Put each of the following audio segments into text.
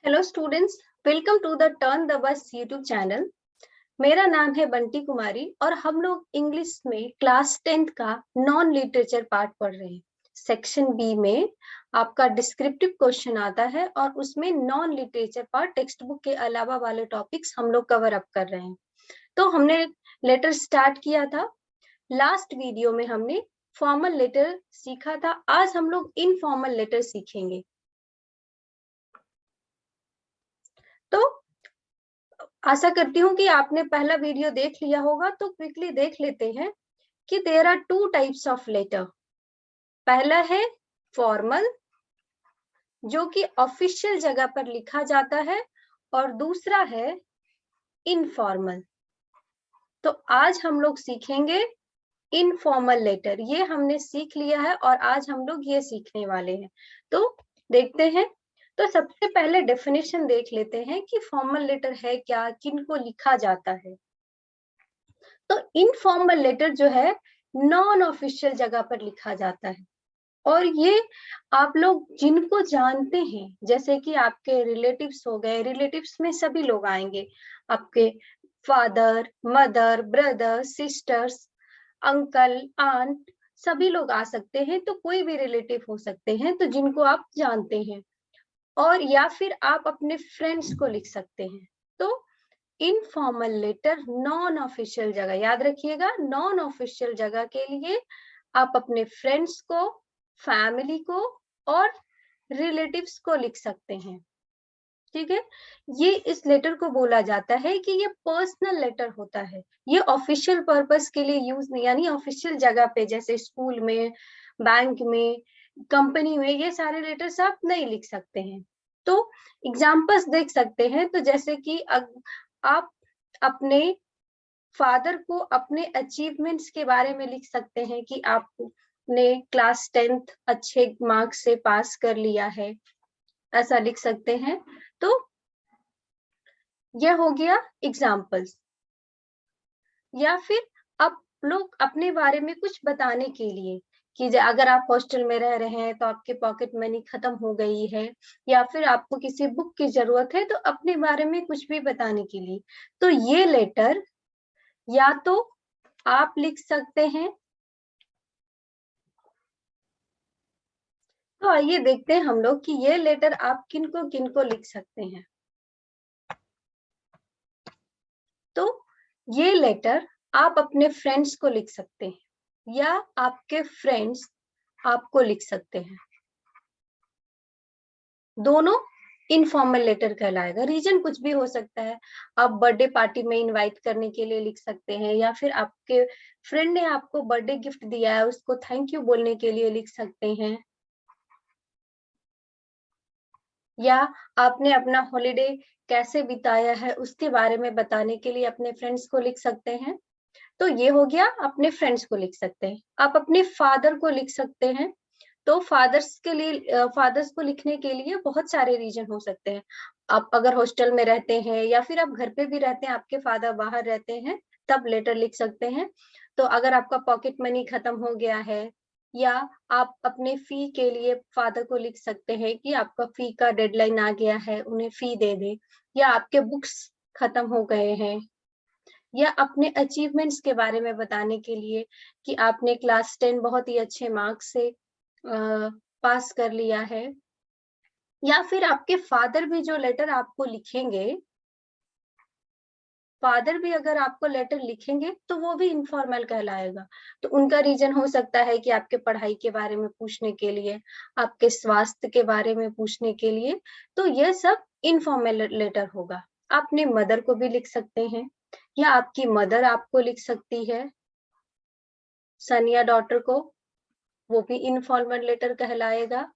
Hello students, welcome to the turn the bus YouTube channel. मेरा नाम है बंटी कुमारी और हम लोग इंग्लिश में क्लास 10th का नॉन लिटरेचर पार्ट पढ़ रहे हैं। सेक्शन बी में आपका डिस्क्रिप्टिव क्वेश्चन आता है और उसमें non literature part text book के अलावा वाले टॉपिक्स हम लोग कवर अप कर रहे हैं। तो हमने लेटर स्टार्ट किया था। लास्ट वीडियो में हमने फॉर्मल लेटर सीखा था। आज हम लोग इनफॉर्मल लेटर सीखेंगे। तो आशा करती हूँ कि आपने पहला वीडियो देख लिया होगा, तो क्विकली देख लेते हैं कि there are two types of letter. पहला है फॉर्मल, जो कि ऑफिशियल जगह पर लिखा जाता है, और दूसरा है इनफॉर्मल। तो आज हम लोग सीखेंगे इनफॉर्मल लेटर। ये हमने सीख लिया है और आज हम लोग ये सीखने वाले हैं। तो देखते हैं। तो सबसे पहले डेफिनेशन देख लेते हैं कि फॉर्मल लेटर है क्या, किनको लिखा जाता है। तो इनफॉर्मल लेटर जो है नॉन ऑफिशियल जगह पर लिखा जाता है, और ये आप लोग जिनको जानते हैं, जैसे कि आपके रिलेटिव्स हो गए, रिलेटिव्स में सभी लोग आएंगे, आपके father, mother, brother, sisters, uncle, aunt, सभी लोग आ सकते हैं। तो कोई भी रिलेटिव हो सकते हैं तो जिनको आप जानते हैं, और या फिर आप अपने फ्रेंड्स को लिख सकते हैं। तो इनफॉर्मल लेटर नॉन ऑफिशियल जगह, याद रखिएगा, नॉन ऑफिशियल जगह के लिए आप अपने फ्रेंड्स को, फैमिली को और रिलेटिव्स को लिख सकते हैं। ठीक है। ये इस लेटर को बोला जाता है कि ये पर्सनल लेटर होता है। ये ऑफिशियल पर्पस के लिए यूज नहीं, यानी ऑफिशियल जगह पे जैसे स्कूल में, बैंक में, कंपनी में, ये सारे लेटर्स आप नहीं लिख सकते हैं। तो एग्जाम्पल्स देख सकते हैं। तो जैसे कि आप अपने फादर को अपने अचीवमेंट्स के बारे में लिख सकते हैं कि आपने क्लास 10th अच्छे मार्क्स से पास कर लिया है, ऐसा लिख सकते हैं। तो यह हो गया एग्जाम्पल्स। या फिर आप लोग अपने बारे में कुछ बताने के लिए कि अगर आप हॉस्टल में रह रहे हैं तो आपके पॉकेट मनी खत्म हो गई है, या फिर आपको किसी बुक की जरूरत है, तो अपने बारे में कुछ भी बताने के लिए, तो ये लेटर या तो आप लिख सकते हैं। तो आइए देखते हैं हम लोग कि ये लेटर आप किनको किनको लिख सकते हैं। तो ये लेटर आप अपने फ्रेंड्स को लिख सकते हैं, या आपके फ्रेंड्स आपको लिख सकते हैं। दोनों इनफॉर्मल लेटर कहलाएगा। रीजन कुछ भी हो सकता है। आप बर्थडे पार्टी में इनवाइट करने के लिए लिख सकते हैं, या फिर आपके फ्रेंड ने आपको बर्थडे गिफ्ट दिया है, उसको थैंक यू बोलने के लिए लिख सकते हैं, या आपने अपना हॉलिडे कैसे बिताया है उसके बारे में बताने के लिए अपने फ्रेंड्स को लिख सकते हैं। तो ये हो गया, अपने फ्रेंड्स को लिख सकते हैं। आप अपने फादर को लिख सकते हैं। तो फादर्स के लिए, फादर्स को लिखने के लिए बहुत सारे रीजन हो सकते हैं। आप अगर हॉस्टल में रहते हैं, या फिर आप घर पे भी रहते हैं, आपके फादर बाहर रहते हैं, तब लेटर लिख सकते हैं। तो अगर आपका पॉकेट मनी खत्म हो गया है, या आप अपने फी के लिए फादर को लिख सकते हैं कि आपका फी का डेडलाइन आ गया है, उन्हें फी दे दे, या आपके बुक्स खत्म हो गए हैं, या अपने अचीवमेंट्स के बारे में बताने के लिए कि आपने क्लास 10 बहुत ही अच्छे मार्क्स से पास कर लिया है। या फिर आपके फादर भी जो लेटर आपको लिखेंगे, फादर भी अगर आपको लेटर लिखेंगे तो वो भी इनफॉर्मल कहलाएगा। तो उनका रीजन हो सकता है कि आपके पढ़ाई के बारे में पूछने के लिए, आपके स्वास्थ्य के बारे में पूछने के लिए। तो यह सब इनफॉर्मल लेटर होगा। आप अपने मदर को भी लिख सकते हैं, या आपकी मदर आपको लिख सकती है, सन या डॉटर को, वो भी इनफॉर्मल लेटर कहलाएगा।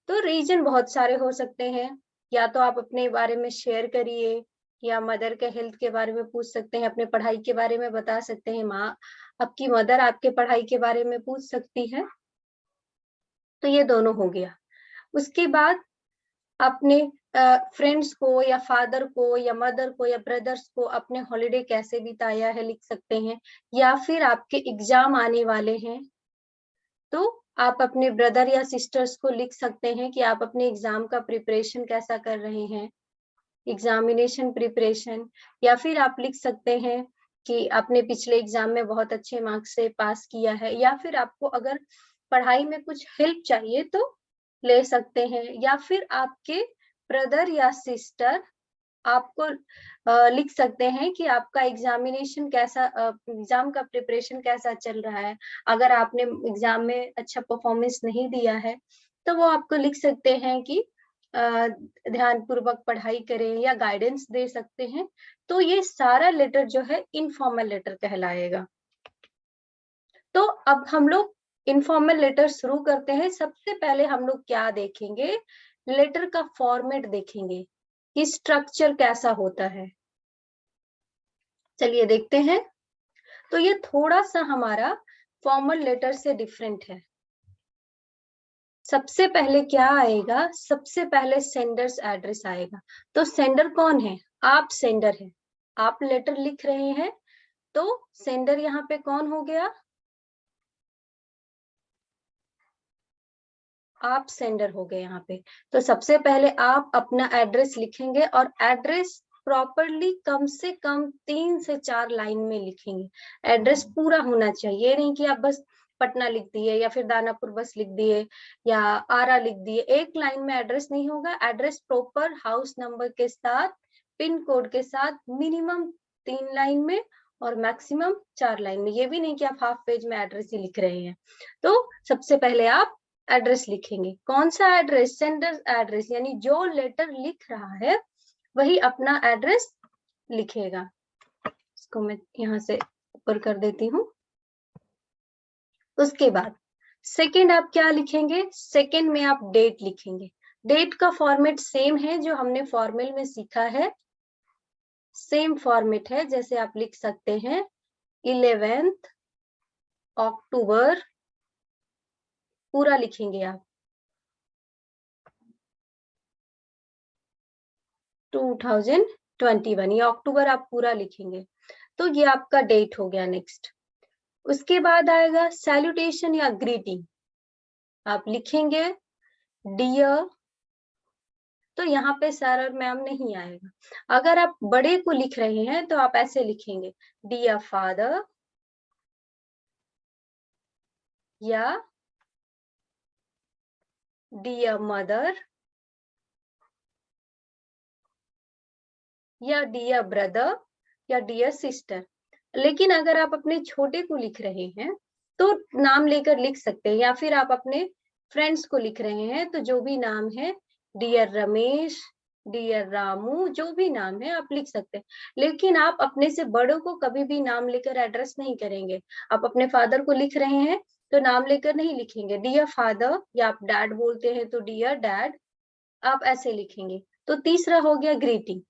तो रीजन बहुत सारे हो सकते हैं। या तो आप अपने बारे में शेयर करिए, या मदर के हेल्थ के बारे में पूछ सकते हैं, अपने पढ़ाई के बारे में बता सकते हैं। माँ, आपकी मदर आपके पढ़ाई के बारे में पूछ सकती है। तो ये दोनों हो गया। उसके बाद अपने फ्रेंड्स को, या फादर को, या मदर को, या ब्रदर्स को अपने हॉलिडे कैसे बिताया है लिख सकते हैं। या फिर आपके एग्जाम आने वाले हैं, तो आप अपने ब्रदर या सिस्टर्स को लिख सकते हैं कि आप अपने एग्जाम का प्रिपरेशन कैसा कर रहे हैं, एग्जामिनेशन प्रिपरेशन। या फिर आप लिख सकते हैं कि आपने पिछले एग्जाम में बहुत अच्छे मार्क्स से पास किया है, या फिर आपको अगर पढ़ाई में कुछ हेल्प चाहिए तो ले सकते हैं। या फिर आपके ब्रदर या सिस्टर आपको लिख सकते हैं कि आपका एग्जामिनेशन कैसा, एग्जाम का प्रिपरेशन कैसा चल रहा है। अगर आपने एग्जाम में अच्छा परफॉर्मेंस नहीं दिया है तो वो आपको लिख सकते हैं कि ध्यान पूर्वक पढ़ाई करें, या गाइडेंस दे सकते हैं। तो ये सारा लेटर जो है इनफॉर्मल लेटर कहलाएगा। तो अब हम लोग इनफॉर्मल लेटर शुरू करते हैं। सबसे पहले हम लोग क्या देखेंगे, लेटर का फॉर्मेट देखेंगे कि स्ट्रक्चर कैसा होता है। चलिए देखते हैं। तो ये थोड़ा सा हमारा फॉर्मल लेटर से डिफरेंट है। सबसे पहले क्या आएगा, सबसे पहले सेंडर्स एड्रेस आएगा। तो सेंडर कौन है, आप सेंडर है, आप लेटर लिख रहे हैं तो सेंडर यहाँ पे कौन हो गया, आप सेंडर हो गए यहाँ पे। तो सबसे पहले आप अपना एड्रेस लिखेंगे, और एड्रेस प्रॉपरली कम से कम 3 से 4 लाइन में लिखेंगे। एड्रेस पूरा होना चाहिए, ये नहीं कि आप बस पटना लिख दिए या फिर दानापुर बस लिख दिए या आरा लिख दिए। एक लाइन में एड्रेस नहीं होगा। एड्रेस प्रॉपर हाउस नंबर के साथ, पिन कोड के साथ, मिनिमम 3 लाइन में और मैक्सिमम 4 लाइन में। ये भी नहीं कि आप हाफ पेज में एड्रेस ही लिख रहे हैं। तो सबसे पहले आप एड्रेस लिखेंगे। कौन सा एड्रेस, सेंडर एड्रेस, यानी जो लेटर लिख रहा है वही अपना एड्रेस लिखेगा। इसको मैं यहाँ से ऊपर कर देती हूँ। उसके बाद सेकंड आप क्या लिखेंगे, सेकंड में आप डेट लिखेंगे। डेट का फॉर्मेट सेम है जो हमने फॉर्मल में सीखा है, सेम फॉर्मेट है। जैसे आप लिख सकते हैं 11 अक्टूबर, पूरा लिखेंगे आप 2021, ये अक्टूबर आप पूरा लिखेंगे। तो ये आपका डेट हो गया। नेक्स्ट उसके बाद आएगा सैल्यूटेशन या ग्रीटिंग। आप लिखेंगे डियर, तो यहाँ पे सर और मैम नहीं आएगा। अगर आप बड़े को लिख रहे हैं तो आप ऐसे लिखेंगे डियर फादर या डियर मदर या डियर ब्रदर या डियर सिस्टर। लेकिन अगर आप अपने छोटे को लिख रहे हैं तो नाम लेकर लिख सकते हैं, या फिर आप अपने फ्रेंड्स को लिख रहे हैं तो जो भी नाम है, डियर रमेश, डियर रामू, जो भी नाम है आप लिख सकते हैं। लेकिन आप अपने से बड़ों को कभी भी नाम लेकर एड्रेस नहीं करेंगे। आप अपने फादर को लिख रहे हैं तो नाम लेकर नहीं लिखेंगे डियर फादर, या आप डैड बोलते हैं तो डियर डैड, आप ऐसे लिखेंगे। तो तीसरा हो गया greeting.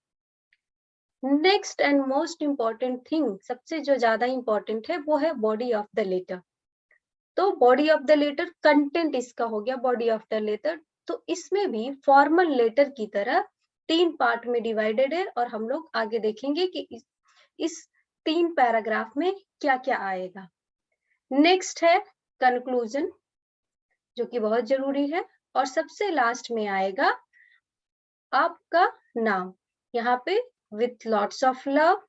Next and most important thing, सबसे जो ज्यादा इंपॉर्टेंट है वो है बॉडी ऑफ द लेटर। तो body of the letter, content इसका हो गया बॉडी ऑफ द लेटर। तो इसमें भी फॉर्मल लेटर की तरह 3 पार्ट में डिवाइडेड है, और हम लोग आगे देखेंगे कि इस 3 पैराग्राफ में क्या क्या आएगा। नेक्स्ट है कंक्लूजन, जो कि बहुत जरूरी है, और सबसे लास्ट में आएगा आपका नाम, यहाँ पे विथ लॉट्स ऑफ लव,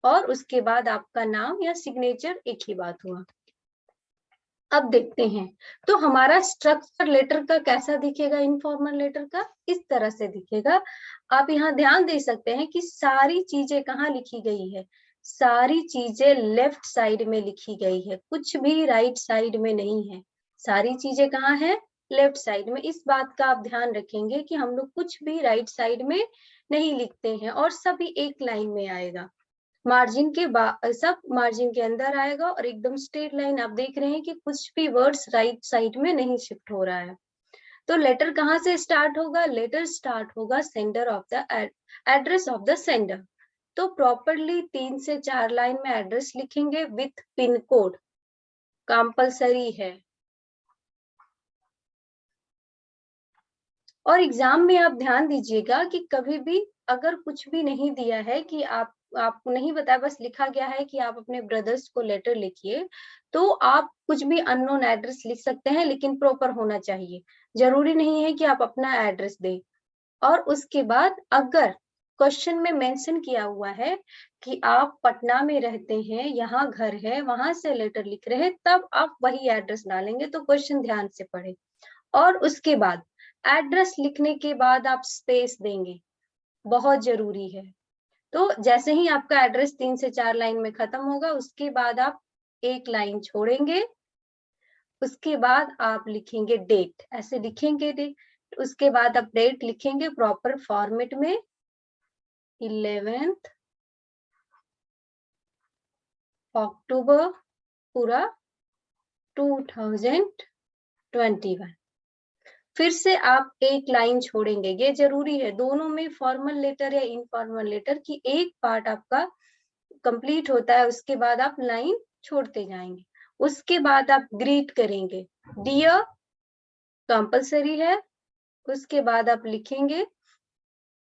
और उसके बाद आपका नाम या सिग्नेचर, एक ही बात हुआ। अब देखते हैं तो हमारा स्ट्रक्चर लेटर का कैसा दिखेगा। इनफॉर्मल लेटर का इस तरह से दिखेगा। आप यहाँ ध्यान दे सकते हैं कि सारी चीजें कहाँ लिखी गई है, सारी चीजें लेफ्ट साइड में लिखी गई है, कुछ भी राइट साइड में नहीं है। सारी चीजें कहाँ है, लेफ्ट साइड में। इस बात का आप ध्यान रखेंगे कि हम लोग कुछ भी राइट साइड में नहीं लिखते हैं, और सभी एक लाइन में आएगा। मार्जिन के सब मार्जिन के अंदर आएगा, और एकदम स्ट्रेट लाइन। आप देख रहे हैं कि कुछ भी वर्ड्स राइट साइड में नहीं शिफ्ट हो रहा है। तो लेटर कहाँ से स्टार्ट होगा, लेटर स्टार्ट होगा sender of the address of the sender. तो प्रॉपरली 3 से 4 लाइन में एड्रेस लिखेंगे विथ पिन कोड, कंपलसरी है। और एग्जाम में आप ध्यान दीजिएगा कि कभी भी अगर कुछ भी नहीं दिया है कि आप आपको नहीं बताया, बस लिखा गया है कि आप अपने ब्रदर्स को लेटर लिखिए, तो आप कुछ भी अननोन एड्रेस लिख सकते हैं, लेकिन प्रॉपर होना चाहिए। जरूरी नहीं है कि आप अपना एड्रेस दें। और उसके बाद अगर क्वेश्चन में मेंशन किया हुआ है कि आप पटना में रहते हैं, यहाँ घर है, वहां से लेटर लिख रहे हैं, तब आप वही एड्रेस डालेंगे। तो क्वेश्चन ध्यान से पढ़े। और उसके बाद एड्रेस लिखने के बाद आप स्पेस देंगे, बहुत जरूरी है। तो जैसे ही आपका एड्रेस 3 से 4 लाइन में खत्म होगा, उसके बाद आप एक लाइन छोड़ेंगे, उसके बाद आप लिखेंगे डेट, ऐसे लिखेंगे डेट। उसके बाद आप डेट लिखेंगे प्रॉपर फॉर्मेट में, 11th अक्टूबर पूरा 2021। फिर से आप एक लाइन छोड़ेंगे। ये जरूरी है दोनों में, फॉर्मल लेटर या इनफॉर्मल लेटर की एक पार्ट आपका कंप्लीट होता है, उसके बाद आप लाइन छोड़ते जाएंगे। उसके बाद आप ग्रीट करेंगे, डियर कंपलसरी है। उसके बाद आप लिखेंगे,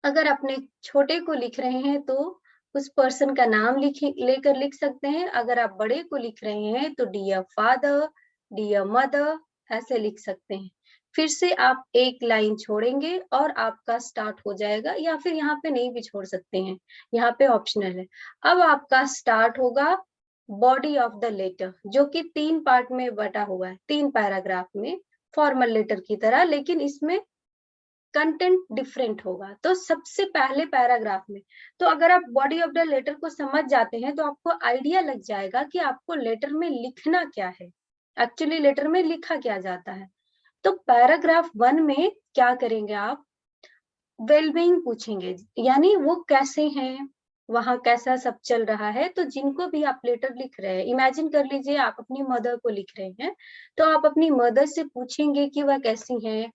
अगर अपने छोटे को लिख रहे हैं तो उस पर्सन का नाम लेकर लिख सकते हैं। अगर आप बड़े को लिख रहे हैं तो डियर फादर, डियर मदर, ऐसे लिख सकते हैं। फिर से आप एक लाइन छोड़ेंगे और आपका स्टार्ट हो जाएगा, या फिर यहाँ पे नहीं भी छोड़ सकते हैं, यहाँ पे ऑप्शनल है। अब आपका स्टार्ट होगा बॉडी ऑफ द लेटर, जो कि 3 पार्ट में बटा हुआ है, 3 पैराग्राफ में, फॉर्मल लेटर की तरह, लेकिन इसमें कंटेंट डिफरेंट होगा। तो सबसे पहले पैराग्राफ में, तो अगर आप बॉडी ऑफ द लेटर को समझ जाते हैं तो आपको आइडिया लग जाएगा कि आपको लेटर में लिखना क्या है, एक्चुअली लेटर में लिखा क्या जाता है। तो पैराग्राफ 1 में क्या करेंगे आप, वेलबींग पूछेंगे, यानी वो कैसे हैं, वहां कैसा सब चल रहा है। तो जिनको भी आप लेटर लिख रहे हैं, इमेजिन कर लीजिए आप अपनी मदर को लिख रहे हैं, तो आप अपनी मदर से पूछेंगे कि वह कैसी हैं,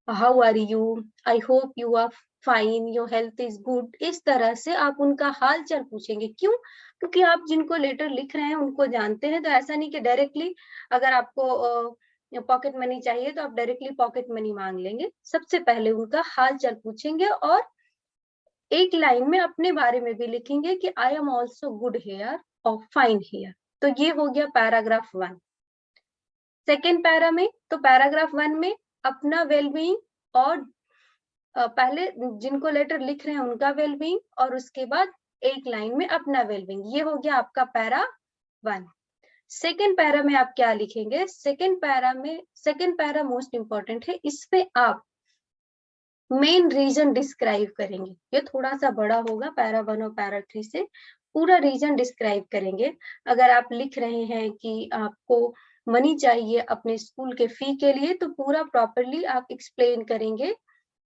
how are you, I hope you are fine, your health is good. इस तरह से आप उनका हाल चाल पूछेंगे। क्यों? क्योंकि आप जिनको लेटर लिख रहे हैं उनको जानते हैं। तो ऐसा नहीं कि डायरेक्टली, अगर आपको पॉकेट मनी चाहिए तो आप डायरेक्टली पॉकेट मनी मांग लेंगे। सबसे पहले उनका हाल चाल पूछेंगे, और एक लाइन में अपने बारे में भी लिखेंगे कि I am also good here और फाइन हेयर। तो ये हो गया पैराग्राफ 1। सेकेंड पैरा में, तो पैराग्राफ 1 में अपना वेलबींग, और पहले जिनको लेटर लिख रहे हैं उनका वेलबींग, और उसके बाद एक लाइन में अपना वेलबींग। ये हो गया आपका पैरा 1। सेकेंड पैरा में आप क्या लिखेंगे, सेकेंड पैरा मोस्ट इंपॉर्टेंट है। इसमें आप मेन रीजन डिस्क्राइब करेंगे। ये थोड़ा सा बड़ा होगा, पैरा 1 और पैरा 3 से। पूरा रीजन डिस्क्राइब करेंगे। अगर आप लिख रहे हैं कि आपको मनी चाहिए अपने स्कूल के फी के लिए, तो पूरा प्रॉपरली आप एक्सप्लेन करेंगे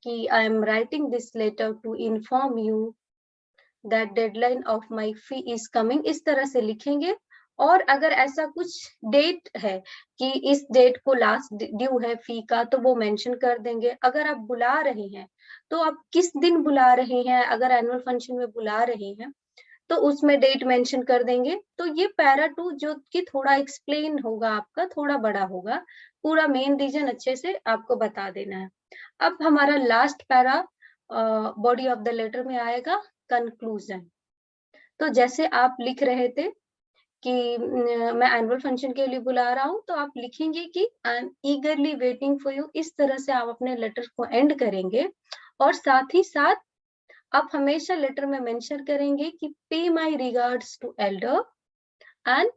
कि I am writing this letter to inform you that deadline of my fee is coming, इस तरह से लिखेंगे। और अगर ऐसा कुछ डेट है कि इस डेट को लास्ट ड्यू है फी का, तो वो मेंशन कर देंगे। अगर आप बुला रहे हैं तो आप किस दिन बुला रहे हैं, अगर एनुअल फंक्शन में बुला रहे हैं तो उसमें डेट मेंशन कर देंगे। तो ये पैरा 2 जो कि थोड़ा एक्सप्लेन होगा, आपका थोड़ा बड़ा होगा, पूरा मेन रीजन अच्छे से आपको बता देना है। अब हमारा last para body of the letter में आएगा, कंक्लूजन। तो जैसे आप लिख रहे थे कि मैं एनुअल फंक्शन के लिए बुला रहा हूं, तो आप लिखेंगे कि I M ईगरली waiting for you. इस तरह से आप अपने लेटर को एंड करेंगे। और साथ ही साथ आप हमेशा लेटर में मेंशन करेंगे कि pay my regards to elder and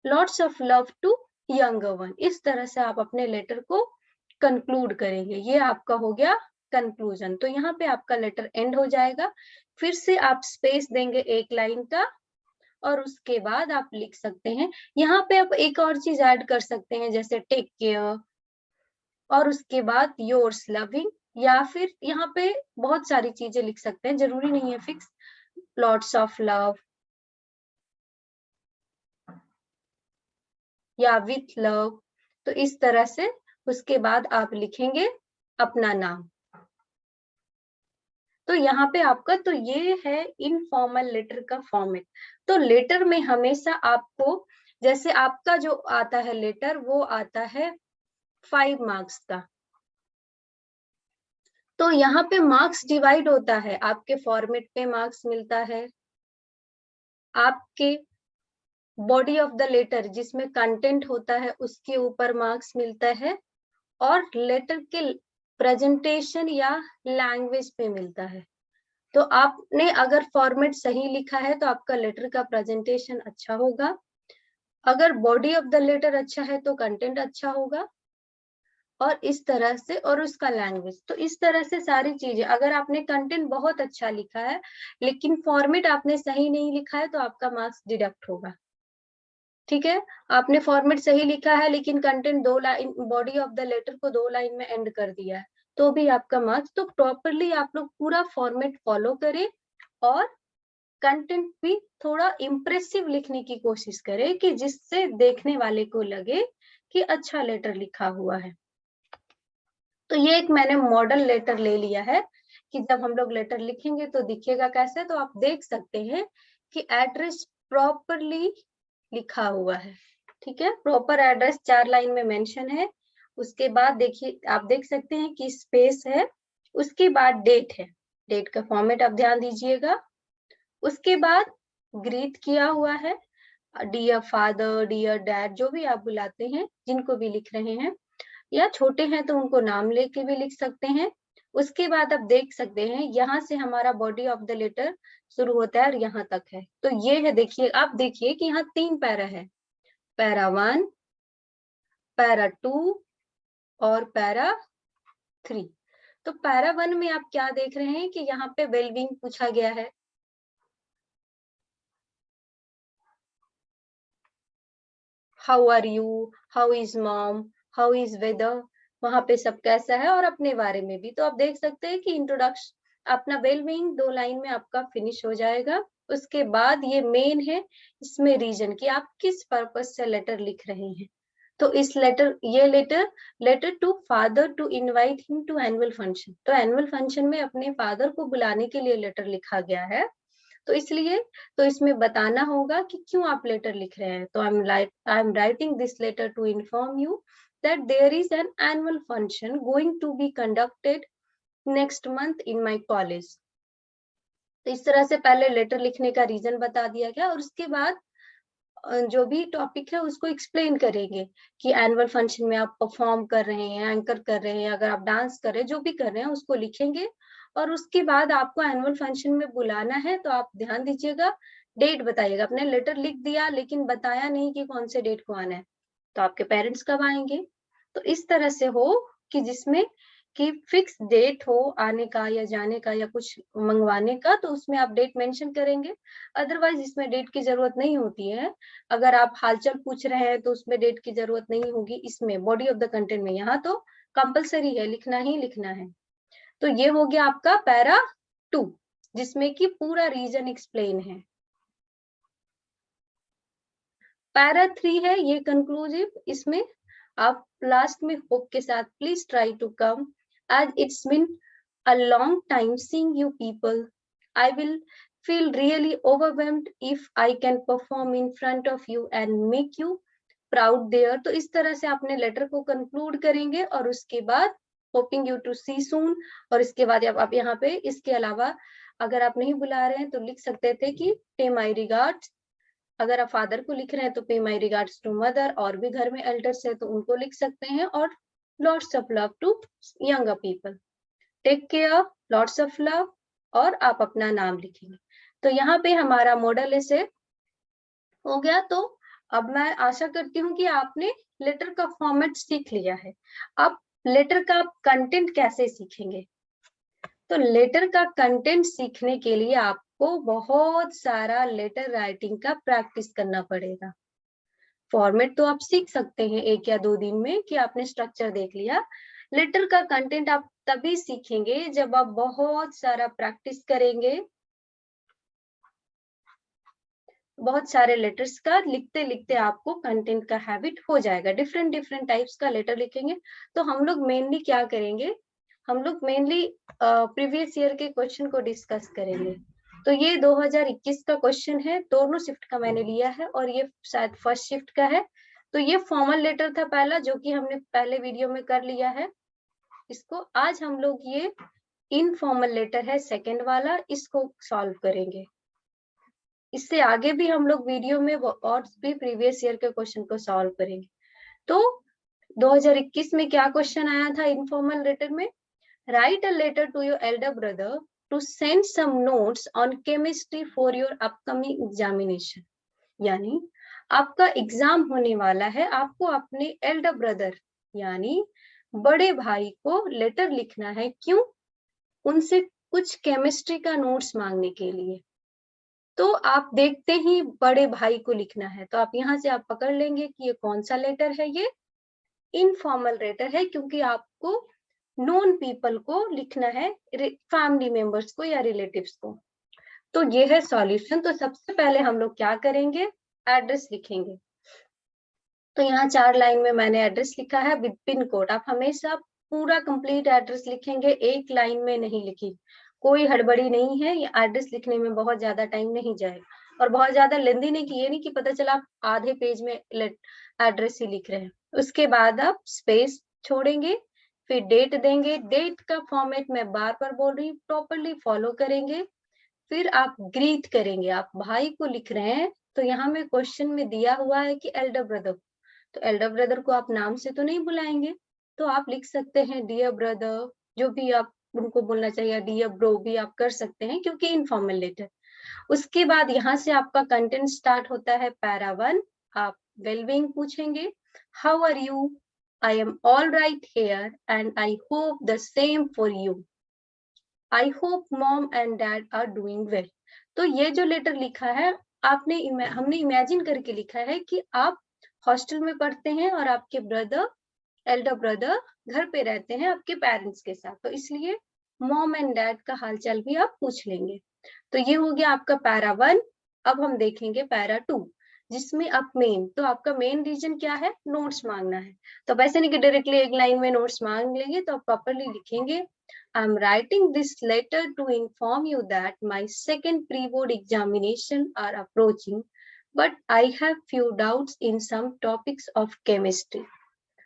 lots of love to younger one. इस तरह से आप अपने लेटर को कंक्लूड करेंगे। ये आपका हो गया कंक्लूजन। तो यहाँ पे आपका लेटर एंड हो जाएगा। फिर से आप स्पेस देंगे एक लाइन का, और उसके बाद आप लिख सकते हैं। यहाँ पे आप एक और चीज ऐड कर सकते हैं, जैसे टेक केयर, और उसके बाद योर्स लविंग, या फिर यहाँ पे बहुत सारी चीजें लिख सकते हैं, जरूरी नहीं है फिक्स, लॉट्स ऑफ लव या विथ लव। तो इस तरह से उसके बाद आप लिखेंगे अपना नाम। तो यहाँ पे आपका, तो ये है इनफॉर्मल लेटर का फॉर्मेट। तो लेटर में हमेशा आपको, जैसे आपका जो आता है लेटर, वो आता है 5 मार्क्स का। तो यहाँ पे मार्क्स डिवाइड होता है, आपके फॉर्मेट पे मार्क्स मिलता है, आपके बॉडी ऑफ द लेटर जिसमें कंटेंट होता है उसके ऊपर मार्क्स मिलता है, और लेटर के प्रेजेंटेशन या लैंग्वेज पे मिलता है। तो आपने अगर फॉर्मेट सही लिखा है तो आपका लेटर का प्रेजेंटेशन अच्छा होगा, अगर बॉडी ऑफ द लेटर अच्छा है तो कंटेंट अच्छा होगा, और इस तरह से, और उसका लैंग्वेज। तो इस तरह से सारी चीजें, अगर आपने कंटेंट बहुत अच्छा लिखा है लेकिन फॉर्मेट आपने सही नहीं लिखा है तो आपका मार्क्स डिडक्ट होगा। ठीक है, आपने फॉर्मेट सही लिखा है लेकिन content 2 line, body of the letter को 2 लाइन में एंड कर दिया है तो भी आपका मार्क्स। तो प्रॉपरली आप लोग पूरा फॉर्मेट फॉलो करें और कंटेंट भी थोड़ा इम्प्रेसिव लिखने की कोशिश करें कि जिससे देखने वाले को लगे कि अच्छा लेटर लिखा हुआ है। तो ये एक मैंने मॉडल लेटर ले लिया है कि जब हम लोग लेटर लिखेंगे तो दिखेगा कैसे। तो आप देख सकते हैं कि एड्रेस प्रॉपरली लिखा हुआ है। ठीक है, प्रॉपर एड्रेस 4 लाइन में मेंशन है। उसके बाद देखिए, आप देख सकते हैं कि स्पेस है, उसके बाद डेट है, डेट का फॉर्मेट आप ध्यान दीजिएगा। उसके बाद ग्रीट किया हुआ है, डियर फादर, डियर डैड, जो भी आप बुलाते हैं, जिनको भी लिख रहे हैं, या छोटे हैं तो उनको नाम लेके भी लिख सकते हैं। उसके बाद आप देख सकते हैं यहाँ से हमारा बॉडी ऑफ द लेटर शुरू होता है और यहाँ तक है। तो ये है, देखिए, आप देखिए कि यहाँ 3 पैरा है, पैरा 1, पैरा 2 और पैरा 3। तो पैरा 1 में आप क्या देख रहे हैं कि यहाँ पे वेलबींग पूछा गया है। How are you, how is mom, how is weather, वहां पे सब कैसा है, और अपने बारे में भी। तो आप देख सकते हैं कि इंट्रोडक्शन, अपना वेलबींग 2 लाइन में आपका फिनिश हो जाएगा। उसके बाद ये मेन है, इसमें रीजन कि आप किस पर्पज से लेटर लिख रहे हैं। तो इस लेटर, ये letter to father to invite him to annual function. तो एनुअल फंक्शन में अपने फादर को बुलाने के लिए लेटर लिखा गया है, तो इसलिए तो इसमें बताना होगा कि क्यों आप लेटर लिख रहे हैं। तो I am writing this letter to inform you that there is an annual function going to be conducted next month in my college. तो इस तरह से पहले लेटर लिखने का रीजन बता दिया गया, और उसके बाद जो भी टॉपिक है उसको एक्सप्लेन करेंगे कि एनुअल फंक्शन में आप परफॉर्म कर रहे हैं, एंकर कर रहे हैं, अगर आप डांस कर रहे हैं, जो भी कर रहे हैं उसको लिखेंगे। और उसके बाद आपको एनुअल फंक्शन में बुलाना है तो आप ध्यान दीजिएगा, डेट बताइएगा। आपने लेटर लिख दिया लेकिन बताया नहीं कि कौन से डेट को आना है, तो आपके पेरेंट्स कब आएंगे। तो इस तरह से हो कि जिसमें कि फिक्स डेट हो आने का या जाने का या कुछ मंगवाने का, तो उसमें आप डेट मेंशन करेंगे। अदरवाइज इसमें डेट की जरूरत नहीं होती है। अगर आप हालचाल पूछ रहे हैं तो उसमें डेट की जरूरत नहीं होगी। इसमें बॉडी ऑफ द कंटेंट में यहाँ तो कंपलसरी है, लिखना ही लिखना है। तो ये हो गया आपका पैरा 2, जिसमें कि पूरा रीजन एक्सप्लेन है। पैरा 3 है ये कंक्लूसिव, इसमें आप लास्ट में होप के साथ please try to come as it's been a long time seeing you people. I will feel really overwhelmed if I can perform in front of you and make you proud there. तो इस तरह से आपने letter को conclude करेंगे, और उसके बाद hoping you to see soon। और इसके बाद आप यहाँ पे इसके अलावा अगर आप नहीं बुला रहे हैं तो लिख सकते थे कि pay my regards। अगर आप फादर को लिख रहे हैं तो पे माई रिगार्ड्स टू मदर, और भी घर में एल्डर्स है तो उनको लिख सकते हैं। और lots of love to younger people, take care, lots of love, और आप अपना नाम लिखेंगे। तो यहाँ पे हमारा मॉडल ऐसे हो गया। तो अब मैं आशा करती हूँ कि आपने लेटर का फॉर्मेट सीख लिया है। अब लेटर का कंटेंट कैसे सीखेंगे। तो लेटर का कंटेंट सीखने के लिए आपको बहुत सारा लेटर राइटिंग का प्रैक्टिस करना पड़ेगा। फॉर्मेट तो आप सीख सकते हैं 1 या 2 दिन में कि आपने स्ट्रक्चर देख लिया। लेटर का कंटेंट आप तभी सीखेंगे जब आप बहुत सारा प्रैक्टिस करेंगे, बहुत सारे लेटर्स का लिखते लिखते आपको कंटेंट का हैबिट हो जाएगा। डिफरेंट डिफरेंट टाइप्स का लेटर लिखेंगे। तो हम लोग मेनली क्या करेंगे, हम लोग मेनली प्रीवियस ईयर के क्वेश्चन को डिस्कस करेंगे। तो ये 2021 का क्वेश्चन है, दोनों शिफ्ट का मैंने लिया है, और ये शायद फर्स्ट शिफ्ट का है। तो ये फॉर्मल लेटर था पहला, जो कि हमने पहले वीडियो में कर लिया है। इसको आज हम लोग ये इनफॉर्मल लेटर है सेकेंड वाला, इसको सॉल्व करेंगे। इससे आगे भी हम लोग वीडियो में और भी प्रीवियस ईयर के क्वेश्चन को सॉल्व करेंगे। तो 2021 में क्या क्वेश्चन आया था इनफॉर्मल लेटर में? Write a letter to your elder brother to send some notes on chemistry for your upcoming examination. यानी आपका एग्जाम होने वाला है, आपको अपने एल्डर ब्रदर यानी बड़े भाई को लेटर लिखना है। क्यों? उनसे कुछ केमिस्ट्री का नोट्स मांगने के लिए। तो आप देखते ही बड़े भाई को लिखना है, तो आप यहाँ से आप पकड़ लेंगे कि ये कौन सा लेटर है। ये इनफॉर्मल लेटर है, क्योंकि आपको नोन पीपल को लिखना है, फैमिली मेंबर्स को या रिलेटिव्स को। तो ये है सॉल्यूशन। तो सबसे पहले हम लोग क्या करेंगे? एड्रेस लिखेंगे। तो यहाँ 4 लाइन में मैंने एड्रेस लिखा है विद पिन कोड। आप हमेशा पूरा कंप्लीट एड्रेस लिखेंगे, एक लाइन में नहीं लिखी। कोई हड़बड़ी नहीं है, ये एड्रेस लिखने में बहुत ज्यादा टाइम नहीं जाएगा और बहुत ज्यादा लेंदी नहीं की, ये नहीं कि पता चला आप आधे पेज में एड्रेस ही लिख रहे हैं। उसके बाद आप स्पेस छोड़ेंगे, फिर डेट देंगे। डेट का फॉर्मेट मैं बार बार बोल रही हूँ, प्रॉपरली फॉलो करेंगे। फिर आप ग्रीट करेंगे, आप भाई को लिख रहे हैं तो यहाँ में क्वेश्चन में दिया हुआ है कि एल्डर ब्रदर, तो एल्डर ब्रदर को आप नाम से तो नहीं बुलाएंगे, तो आप लिख सकते हैं डियर ब्रदर, जो भी आप उनको बोलना चाहिए, डियर ब्रो भी आप कर सकते हैं क्योंकि इनफॉर्मल लेटर। उसके बाद यहाँ से आपका कंटेंट स्टार्ट होता है। पैरा 1 आप वेलबींग पूछेंगे, how are you, I am all right here and I hope the same for you, I hope mom and dad are doing well. तो ये जो लेटर लिखा है आपने हमने इमेजिन करके लिखा है कि आप हॉस्टल में पढ़ते हैं और आपके ब्रदर, एल्डर ब्रदर घर पे रहते हैं आपके पेरेंट्स के साथ, तो इसलिए मॉम एंड डैड का हालचाल भी आप पूछ लेंगे। तो ये हो गया आपका पैरा 1। अब हम देखेंगे पैरा 2, जिसमें आप मेन, तो आपका मेन रीजन क्या है? नोट्स मांगना है। तो वैसे नहीं कि डायरेक्टली एक लाइन में नोट्स मांग लेंगे, तो आप प्रॉपरली लिखेंगे, I am writing this letter to inform you that my second pre board examination are approaching, but I have few doubts in some topics of chemistry।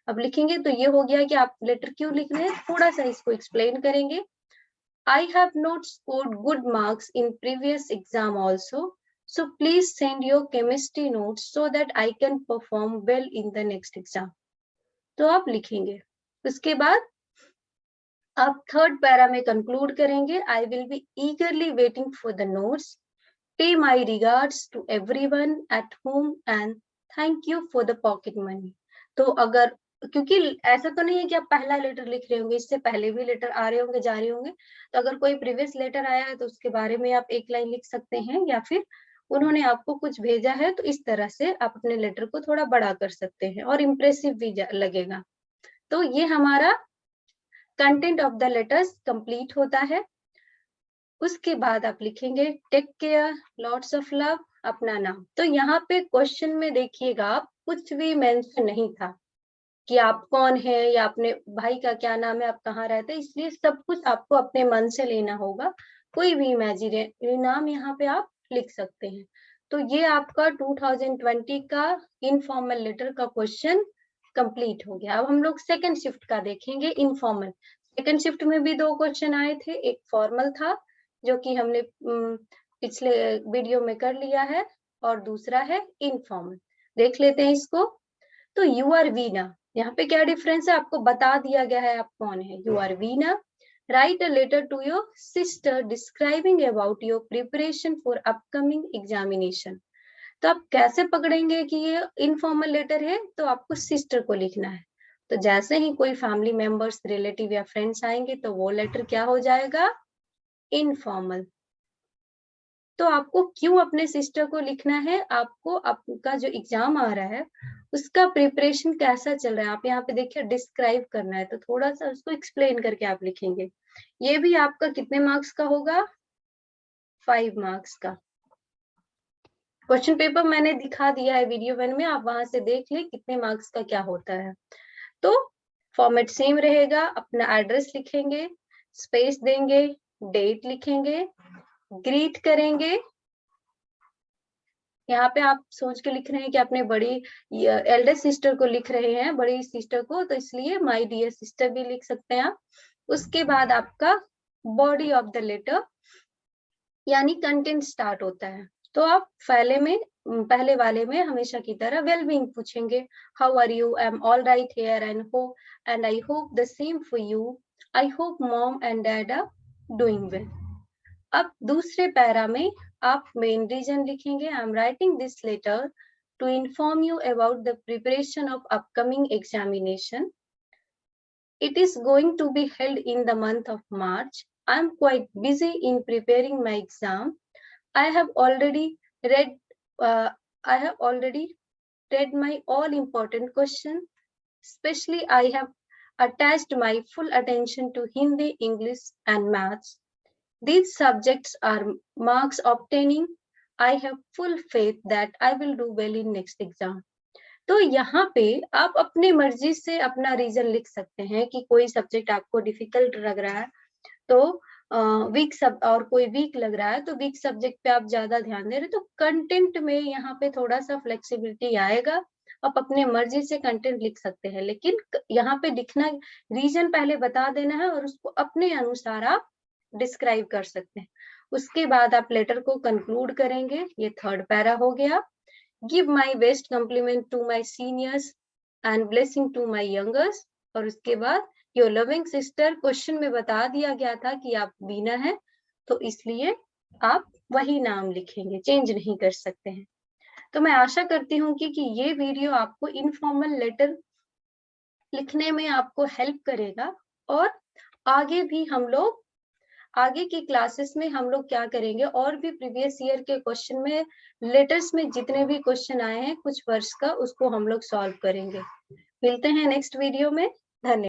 अब लिखेंगे तो ये हो गया कि आप लेटर क्यों लिख रहे हैं, थोड़ा सा इसको एक्सप्लेन करेंगे। I have not scored good marks in previous exam also, so please send your chemistry notes so that I can perform well in the next exam। तो आप लिखेंगे। उसके बाद आप थर्ड पैरा में कंक्लूड करेंगे, I will be eagerly waiting for the notes, pay my regards to everyone at home and thank you for the pocket money। तो अगर, क्योंकि ऐसा तो नहीं है कि आप पहला लेटर लिख रहे होंगे, इससे पहले भी लेटर आ रहे होंगे, जा रहे होंगे, तो अगर कोई प्रीवियस लेटर आया है तो उसके बारे में आप एक लाइन लिख सकते हैं, या फिर उन्होंने आपको कुछ भेजा है तो इस तरह से आप अपने लेटर को थोड़ा बड़ा कर सकते हैं और इम्प्रेसिव भी लगेगा। तो ये हमारा content of the letters complete होता है। उसके बाद आप लिखेंगे take care, lots of love, अपना नाम। तो यहाँ पे क्वेश्चन में देखिएगा आप कुछ भी मेंशन नहीं था कि आप कौन है या अपने भाई का क्या नाम है, आप कहाँ रहते हैं, इसलिए सब कुछ आपको अपने मन से लेना होगा। कोई भी इमेजिनरी नाम यहाँ पे आप लिख सकते हैं। तो ये आपका 2020 का इनफॉर्मल लेटर का क्वेश्चन कंप्लीट हो गया। अब हम लोग सेकेंड शिफ्ट का देखेंगे, इनफॉर्मल। सेकेंड शिफ्ट में भी 2 क्वेश्चन आए थे, एक फॉर्मल था जो कि हमने पिछले वीडियो में कर लिया है, और दूसरा है इनफॉर्मल। देख लेते हैं इसको। तो यू आर वीना, यहाँ पे क्या डिफरेंस है आपको बता दिया गया है, आप कौन है। You are Veena, write a letter to your sister describing about your preparation for upcoming examination. तो आप कैसे पकड़ेंगे कि ये इनफॉर्मल लेटर है? तो आपको सिस्टर को लिखना है। तो जैसे ही कोई फैमिली मेंबर्स, रिलेटिव या फ्रेंड्स आएंगे तो वो लेटर क्या हो जाएगा? इनफॉर्मल। तो आपको क्यों अपने सिस्टर को लिखना है? आपको आपका जो एग्जाम आ रहा है उसका प्रिपरेशन कैसा चल रहा है, आप यहाँ पे देखिए डिस्क्राइब करना है, तो थोड़ा सा उसको एक्सप्लेन करके आप लिखेंगे। ये भी आपका कितने मार्क्स का होगा? 5 मार्क्स का। क्वेश्चन पेपर मैंने दिखा दिया है वीडियो 1 में, आप वहां से देख ले कितने मार्क्स का क्या होता है। तो फॉर्मेट सेम रहेगा, अपना एड्रेस लिखेंगे, स्पेस देंगे, डेट लिखेंगे, ग्रीट करेंगे। यहाँ पे आप सोच के लिख रहे हैं कि अपने बड़ी एल्डर सिस्टर को लिख रहे हैं, बड़ी सिस्टर को, तो इसलिए माय डियर सिस्टर भी लिख सकते हैं आप। उसके बाद आपका बॉडी ऑफ द लेटर यानी कंटेंट स्टार्ट होता है। तो आप पहले वाले में हमेशा की तरह वेल बीइंग पूछेंगे, how are you, I am all right here and I hope the same for you, I hope mom and dad are doing well. अब दूसरे पैरा में आप मेन रीजन लिखेंगे, I am writing this letter to inform you about the preparation of upcoming examination. It is going to be held in the month of March. I am quite busy in preparing my exam. I have already read my all important questions. Especially, I have attached my full attention to Hindi, English, and maths. These subjects are marks obtaining. I have full faith that I will do well in next exam. तो यहाँ पे आप अपनी मर्जी से अपना reason लिख सकते हैं कि कोई सब्जेक्ट आपको डिफिकल्ट लग रहा है तो और कोई वीक लग रहा है तो वीक सब्जेक्ट पे आप ज्यादा ध्यान दे रहे हैं, तो कंटेंट में यहाँ पे थोड़ा सा फ्लेक्सिबिलिटी आएगा, आप अपने मर्जी से कंटेंट लिख सकते हैं, लेकिन यहाँ पे लिखना रीजन पहले बता देना है और उसको अपने अनुसार आप डिस्क्राइब कर सकते हैं। उसके बाद आप लेटर को कंक्लूड करेंगे, ये थर्ड पैरा हो गया। Give my best compliment to my seniors and blessing to my youngers, और उसके बाद योर लविंग सिस्टर, क्वेश्चन में बता दिया गया था कि आप बीना है तो इसलिए आप वही नाम लिखेंगे, चेंज नहीं कर सकते हैं। तो मैं आशा करती हूँ कि ये वीडियो आपको इनफॉर्मल लेटर लिखने में आपको हेल्प करेगा, और आगे भी हम लोग आगे की क्लासेस में हम लोग क्या करेंगे, और भी प्रीवियस ईयर के क्वेश्चन में लेटर्स में जितने भी क्वेश्चन आए हैं कुछ वर्ष का, उसको हम लोग सॉल्व करेंगे। मिलते हैं नेक्स्ट वीडियो में।